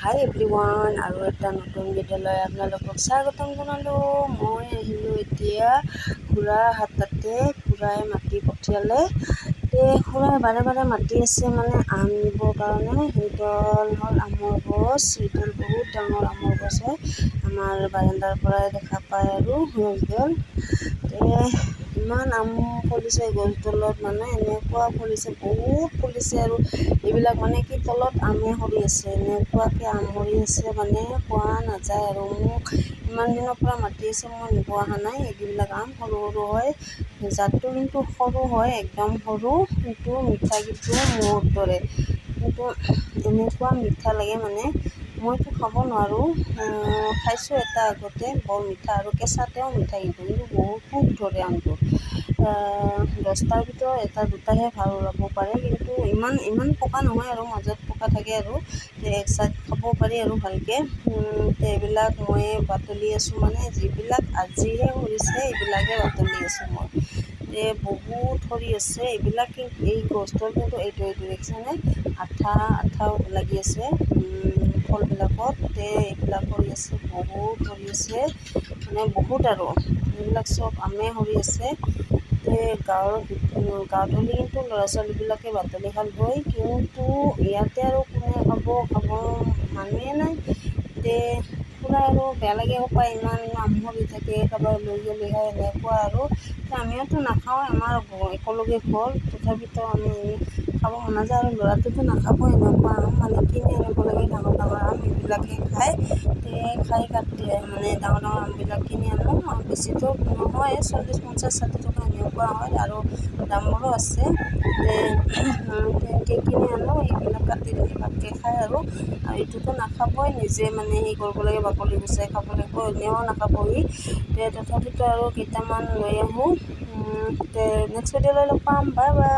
হাই everyone, আৰু এটা নতুন ভিডিঅ'লৈ আপোনালোকক স্বাগতম জনালোঁ। মই আহিলোঁ এতিয়া খুৰাৰ হাততে। খুৰাই মাতি পঠিয়ালে। খুৰাই বাৰে বাৰে মাতি আছে মানে আম নিবৰ কাৰণে। সেইডাল হ'ল আমৰ গছ। সেইডাল বহুত ডাঙৰ আমৰ গছ হয়। আমাৰ বাৰাণ্ডাৰ পৰাই দেখা পায় আৰু গছডাল। ইমান আম ফলিছে গছডালত, মানে এনেকুৱা ফলিছে, বহুত ফলিছে। আৰু এইবিলাক মানে কি তলত আমে সৰি আছে, এনেকুৱাকৈ আম সৰি আছে মানে পোৱা নাযায়। আৰু মোক ইমান দিনৰ পৰা মাতি আছে, মই নিব অহা নাই। এইবিলাক আম সৰু সৰু হয়, জাতটো কিন্তু সৰু হয়, একদম সৰু, কিন্তু মিঠা কিন্তু মোৰ দৰে। কিন্তু এনেকুৱা মিঠা লাগে মানে মইতো খাব নোৱাৰোঁ। খাইছোঁ এটা আগতে, বৰ মিঠা, আৰু কেঁচাতেও মিঠা, কিন্তু বহুত ধৰে আমটো। 10টাৰ ভিতৰত এটা দুটাহে ভাল ওলাব পাৰে, কিন্তু ইমান পকা নহয় আৰু মাজত পকা থাকে। আৰু এক চাইড খাব পাৰি আৰু ভালকৈ। এইবিলাক মই বাতলি আছোঁ, মানে যিবিলাক আজিহে সৰিছে এইবিলাকে বাতলি আছোঁ মই। বহুত সৰি আছে এইবিলাক। এই গছডাল কিন্তু এইটো দেখিছেনে, আঠা লাগি আছে ফলবিলাকত। এইবিলাক সৰি আছে, বহুত সৰি আছে, মানে বহুত। আৰু এইবিলাক চব আমে সৰি আছে। গাঁৱত হ'লে কিন্তু ল'ৰা ছোৱালীবিলাকে বাতলি খাবই, কিন্তু ইয়াতে আৰু কোনে খাব মানুহে নাই। খুৰাই আৰু বেয়া লাগে পায়, ইমান আম সৰি থাকে, কাৰোবাৰ লৈ গ'লে হয়, এনেকুৱা। আৰু আমিওতো নাখাওঁ, আমাৰ একেলগে ঘৰ, তথাপিতো আমি খাব মন নাযায়। আৰু ল'ৰাটোতো নাখাবই এনেকুৱা আম, মানে কিনি আনিব লাগে ডাঙৰ ডাঙৰ আম, এইবিলাকে খাই কাটি মানে ডাঙৰ ডাঙৰ আমবিলাক কিনি আনো। বেছিতো নহয়, 40, 50, 60 টকা এনেকুৱা হয়, আৰু দামৰো আছে। তেনেকৈ কিনি আনো, এইবিলাক কাটি ভালকৈ খায়। আৰু এইটোতো নাখাবই, নিজে মানে হেৰি কৰিব লাগে, বাকলি গুচাই খাব লাগিব, এনেও নাখাবহি। তথাপিতো আৰু কেইটামান লৈ আহোঁ। নেক্সট ভিডিঅ'লৈ লগ পাম, বাই বাই।